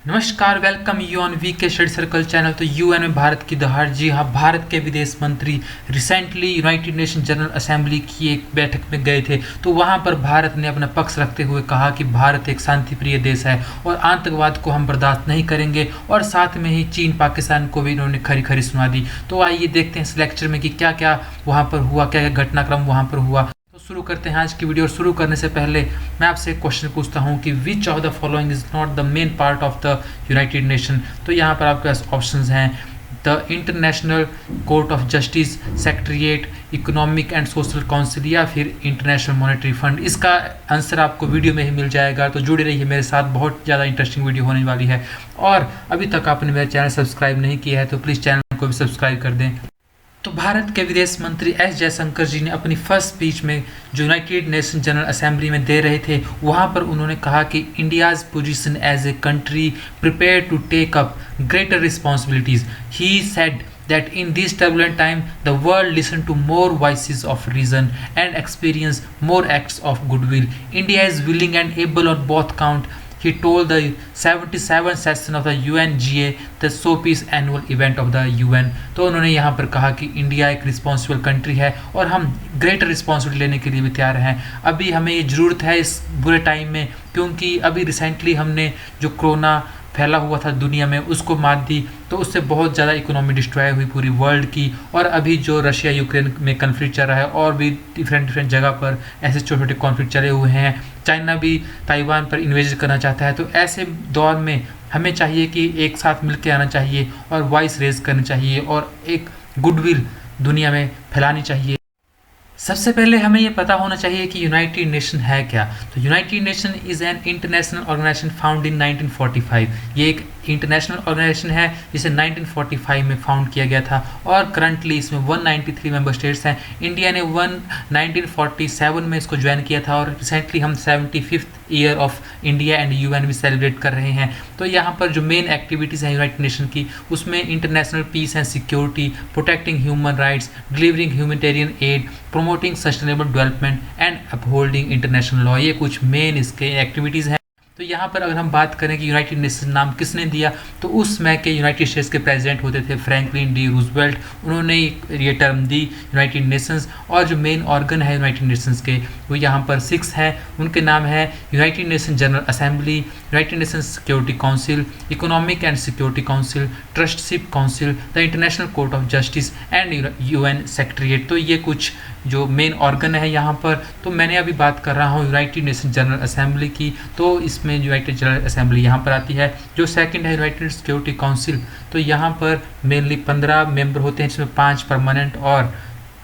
नमस्कार, welcome you on we के study circle channel. तो यूएन में भारत की दहाड़। जी हाँ, भारत के विदेश मंत्री recently United nation general assembly की एक बैठक में गए थे। तो वहाँ पर भारत ने अपना पक्ष रखते हुए कहा कि भारत एक शांतिप्रिय देश है और आतंकवाद को हम बर्दाश्त नहीं करेंगे, और साथ में ही चीन पाकिस्तान को भी इन्होंने खरी खरी सुना दी। तो आइए देखते हैं इस लेक्चर में कि क्या क्या वहाँ पर हुआ, क्या क्या घटनाक्रम वहाँ पर हुआ। शुरू करते हैं आज की वीडियो। और शुरू करने से पहले मैं आपसे एक क्वेश्चन पूछता हूं कि which of the following is not the main part of the United nation. तो यहाँ पर आपके पास ऑप्शंस हैं the international court of justice, secretariat, economic and social council, या फिर इंटरनेशनल मॉनेटरी फंड। इसका आंसर आपको वीडियो में ही मिल जाएगा, तो जुड़े रहिए मेरे साथ, बहुत ज़्यादा इंटरेस्टिंग वीडियो होने वाली है। और अभी तक आपने मेरा चैनल सब्सक्राइब नहीं किया है तो प्लीज़ चैनल को भी सब्सक्राइब कर दें। तो भारत के विदेश मंत्री एस जयशंकर जी ने अपनी फर्स्ट स्पीच में जो यूनाइटेड नेशन जनरल असेंबली में दे रहे थे, वहाँ पर उन्होंने कहा कि India's position as a country prepare to take up greater responsibilities. He said that in this turbulent time the world listened to more voices of reason and experience more acts of goodwill. India is willing and able on both count, he told the 77th session of the UNGA, the showpiece annual event of the UN। तो उन्होंने यहाँ पर कहा कि India एक responsible country है और हम ग्रेटर रिस्पॉन्सिबिलिटी लेने के लिए भी तैयार हैं। अभी हमें ये ज़रूरत है इस बुरे टाइम में, क्योंकि अभी रिसेंटली हमने जो कोरोना फैला हुआ था दुनिया में उसको मात दी, तो उससे बहुत ज़्यादा इकोनॉमी डिस्ट्रॉय हुई पूरी वर्ल्ड की। और अभी जो रशिया यूक्रेन में कन्फ्लिक्ट चल रहा है, और भी डिफरेंट जगह पर ऐसे छोटे छोटे कॉन्फ्लिक्ट चले हुए हैं। चाइना भी ताइवान पर इन्वेस्ट करना चाहता है। तो ऐसे दौर में हमें चाहिए कि एक साथ मिल के आना चाहिए और वॉइस रेज करनी चाहिए और एक गुडविल दुनिया में फैलानी चाहिए। सबसे पहले हमें ये पता होना चाहिए कि यूनाइटेड नेशन है क्या। तो United Nation is an international organisation found in 1945। ये एक इंटरनेशनल ऑर्गेनाइजेशन है जिसे 1945 में फाउंड किया गया था, और करंटली इसमें 193 मेंबर स्टेट्स हैं। इंडिया ने 1947 में इसको ज्वाइन किया था, और रिसेंटली हम 75th year of India and UN भी सेलिब्रेट कर रहे हैं। तो यहाँ पर जो मेन एक्टिविटीज़ हैं यूनाइटेड नेशन की, उसमें international peace and security, protecting human rights, delivering humanitarian aid, promoting sustainable development and upholding international law, ये कुछ मेन इसके एक्टिविटीज़ हैं। तो यहाँ पर अगर हम बात करें कि यूनाइटेड नेशन नाम किसने दिया, तो उस समय के यूनाइटेड स्टेट्स के प्रेसिडेंट होते थे फ्रैंकलिन डी रूजवेल्ट। उन्होंने ये टर्म दी यूनाइटेड नेशंस। और जो मेन ऑर्गन है यूनाइटेड नेशंस के, वो यहाँ पर 6 हैं। उनके नाम है United nation general assembly, United nation security council, economic and security council, ट्रस्टशिप council, the international court of justice and UN secretariat. तो ये कुछ जो मेन ऑर्गन है यहाँ पर। तो मैंने अभी बात कर रहा हूँ यूनाइटेड नेशन जनरल असेंबली की, तो इसमें यूनाइटेड जनरल असेंबली यहाँ पर आती है। जो सेकंड है यूनाइटेड सिक्योरिटी काउंसिल, तो यहाँ पर मेनली 15 मेंबर होते हैं, जिसमें 5 परमानेंट और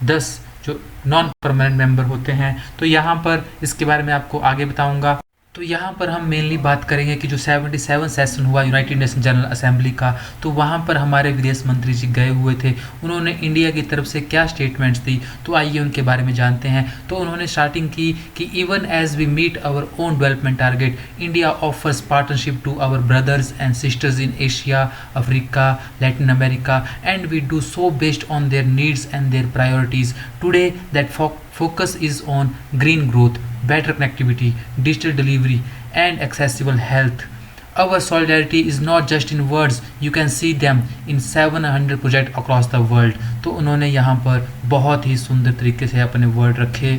10 जो नॉन परमानेंट मेंबर होते हैं। तो यहाँ पर इसके बारे में आपको आगे बताऊँगा। तो यहाँ पर हम मेनली बात करेंगे कि जो 77 सेशन हुआ यूनाइटेड नेशन जनरल असेंबली का, तो वहाँ पर हमारे विदेश मंत्री जी गए हुए थे। उन्होंने इंडिया की तरफ से क्या स्टेटमेंट्स दी, तो आइए उनके बारे में जानते हैं। तो उन्होंने स्टार्टिंग की कि even as we meet our own development target, India offers partnership to our brothers and sisters in Asia, Africa, Latin America, and we do so based on their needs and their priorities. Today that focus is on green growth, better connectivity, digital delivery, and accessible health. Our solidarity is not just in words, you can see them in 700 projects across the world। तो उन्होंने यहाँ पर बहुत ही सुंदर तरीके से अपने word रखे।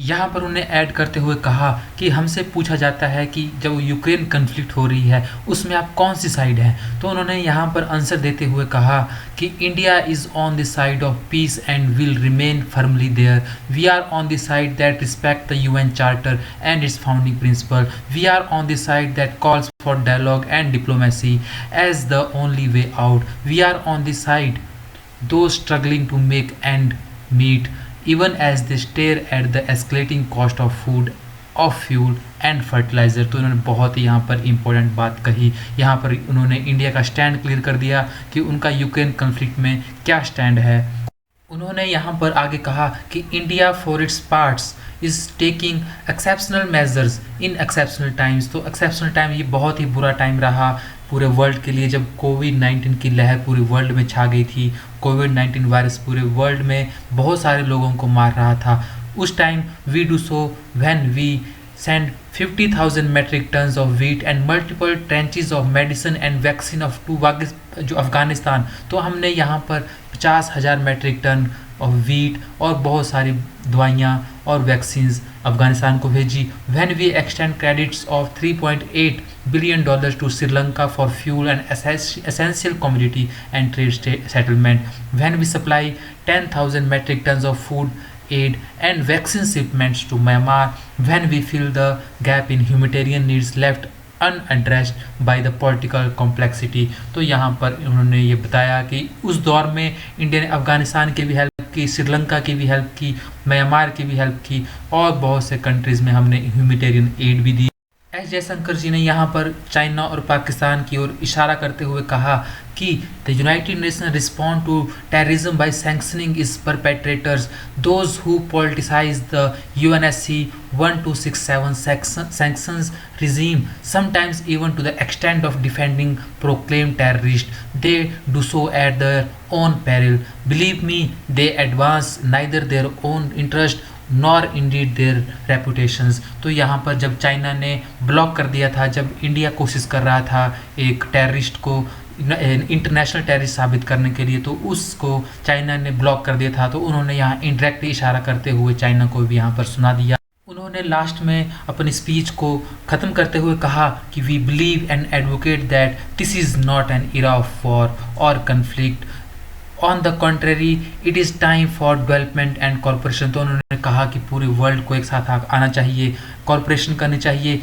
यहाँ पर उन्हें ऐड करते हुए कहा कि हमसे पूछा जाता है कि जब यूक्रेन कन्फ्लिक्ट हो रही है उसमें आप कौन सी साइड हैं। तो उन्होंने यहाँ पर आंसर देते हुए कहा कि India is on the side of peace and will remain firmly there. We are on the side that respect the UN charter and it's founding principal. We are on the side that calls for dialogue and diplomacy as the only way out. We are on the side दो struggling to make and meet, even as they stare at the escalating cost of food, of fuel and fertilizer। तो उन्होंने बहुत ही यहाँ पर important बात कही। यहाँ पर उन्होंने इंडिया का स्टैंड क्लियर कर दिया कि उनका यूक्रेन कन्फ्लिक्ट में क्या स्टैंड है। उन्होंने यहाँ पर आगे कहा कि India for its parts is taking exceptional measures in exceptional times. तो एक्सेप्शनल टाइम ये बहुत ही बुरा टाइम रहा पूरे वर्ल्ड के लिए, जब कोविड-19 की लहर पूरे वर्ल्ड में छा गई थी। कोविड-19 वायरस पूरे वर्ल्ड में बहुत सारे लोगों को मार रहा था। उस time we do so when we send 50,000 metric tons of wheat and multiple trenches of medicine and vaccine of to जो अफ़गानिस्तान। तो हमने यहाँ पर 50,000 मेट्रिक टन ऑफ वीट और बहुत सारी दवाइयाँ और वैक्सीन्स अफ़गानिस्तान को भेजी। When we extend credits of $3.8 billion to Sri Lanka for fuel and essential commodity and trade settlement. When we supply 10,000 metric tons of food aid and vaccine shipments to Myanmar, when we fill the gap in humanitarian needs left unaddressed by the political complexity। तो यहाँ पर उन्होंने ये बताया कि उस दौर में इंडिया ने अफ़गानिस्तान की भी हेल्प की, श्रीलंका की भी हेल्प की, म्यांमार की भी हेल्प की और बहुत से कंट्रीज़ में हमने ह्यूमैनिटेरियन एड भी दी। एस जयशंकर जी ने यहाँ पर चाइना और पाकिस्तान की ओर इशारा करते हुए कहा कि the United nation respond to terrorism bye sanctioning इस perpetrators those who politicise the UNSC 1267 sanctions regime, sometimes even to the extent of defending proclaimed terrorists. They do so at their own peril. Believe me, they advance neither their own interest nor Indeed there रेपुटेशंस। तो यहाँ पर जब China ने block कर दिया था, जब India कोशिश कर रहा था एक टेररिस्ट को इंटरनेशनल टेररिस्ट साबित करने के लिए, तो उसको चाइना ने ब्लॉक कर दिया था। तो उन्होंने यहाँ इनडायरेक्ट इशारा करते हुए चाइना को भी यहाँ पर सुना दिया। उन्होंने लास्ट में अपनी स्पीच को ख़त्म करते हुए कहा कि we believe and advocate that this is not an era of war और conflict, on the contrary it is time for development and corporation. तो उन्होंने कहा कि पूरे वर्ल्ड को एक साथ आना चाहिए, कॉरपोरेशन करनी चाहिए,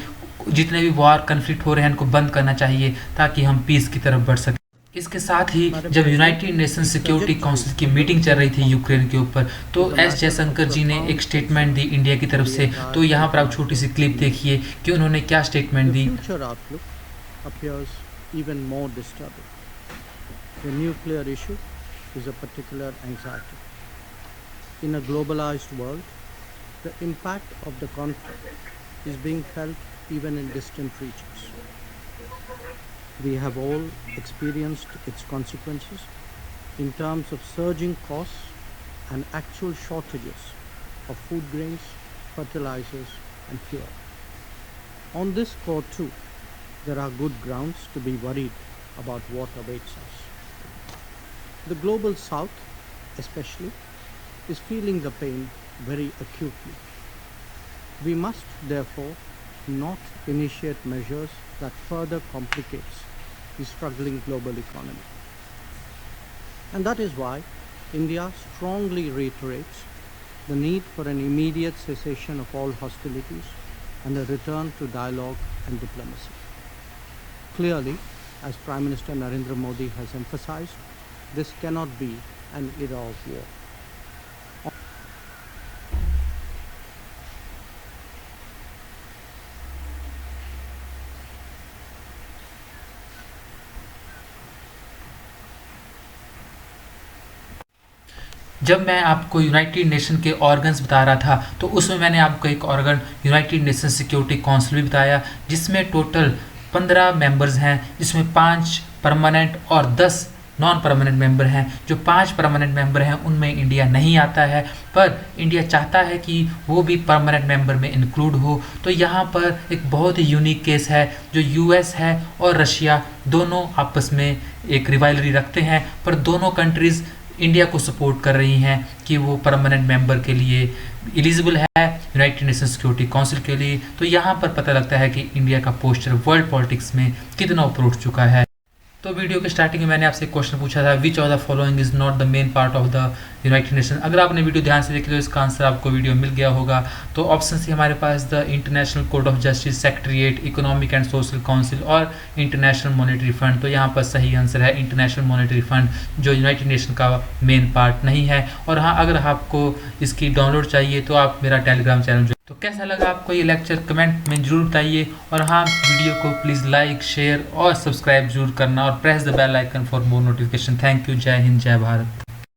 जितने भी वॉर कन्फ्लिक्ट हो रहे हैं इनको बंद करना चाहिए ताकि हम पीस की तरफ बढ़ सकें। इसके साथ ही जब यूनाइटेड नेशन सिक्योरिटी काउंसिल की मीटिंग चल रही थी यूक्रेन के ऊपर, तो एस जयशंकर जी ने एक स्टेटमेंट दी इंडिया की तरफ से। तो यहाँ पर आप छोटी सी क्लिप देखिए कि उन्होंने क्या statement the. is a particular anxiety. In a globalized world, the impact of the conflict is being felt even in distant regions. We have all experienced its consequences in terms of surging costs and actual shortages of food grains, fertilizers and fuel. On this score too, there are good grounds to be worried about what awaits us. The global south, especially, is feeling the pain very acutely. We must, therefore, not initiate measures that further complicates the struggling global economy. And that is why India strongly reiterates the need for an immediate cessation of all hostilities and a return to dialogue and diplomacy. Clearly, as Prime Minister Narendra Modi has emphasized, this cannot be an era of war. जब मैं आपको United nation के organs बता रहा था, तो उसमें मैंने आपको एक organ United nation security council भी बताया, जिसमें टोटल 15 मेंबर्स हैं, जिसमें 5 परमानेंट और 10 नॉन परमानेंट मेंबर हैं। जो 5 परमानेंट मेंबर हैं उनमें इंडिया नहीं आता है, पर इंडिया चाहता है कि वो भी परमानेंट मेंबर में इंक्लूड हो। तो यहाँ पर एक बहुत ही यूनिक केस है, जो US है और रशिया दोनों आपस में एक रिवाइलरी रखते हैं, पर दोनों कंट्रीज़ इंडिया को सपोर्ट कर रही हैं कि वो परमानेंट मेंबर के लिए एलिजिबल है यूनाइटेड नेशन सिक्योरिटी काउंसिल के लिए। तो यहाँ पर पता लगता है कि इंडिया का पोस्चर वर्ल्ड पॉलिटिक्स में कितना ऊपर उठ चुका है। तो वीडियो के स्टार्टिंग में मैंने आपसे एक क्वेश्चन पूछा था, which of the following is not the main part of the United nation. अगर आपने वीडियो ध्यान से देख लिया तो इसका आंसर आपको वीडियो मिल गया होगा। तो ऑप्शन सी हमारे पास the international court of justice, secretariat, economic and social council और इंटरनेशनल मॉनेटरी फंड। तो यहाँ पर सही आंसर है इंटरनेशनल मॉनेटरी फंड, जो यूनाइटेड नेशन का मेन पार्ट नहीं है। और हाँ, अगर आपको इसकी डाउनलोड चाहिए तो आप मेरा टेलीग्राम चैनल। तो कैसा लगा आपको ये लेक्चर कमेंट में जरूर बताइए, और हाँ, वीडियो को प्लीज़ लाइक, शेयर और सब्सक्राइब जरूर करना और press the bell icon for more notification. Thank you. जय हिंद, जय भारत।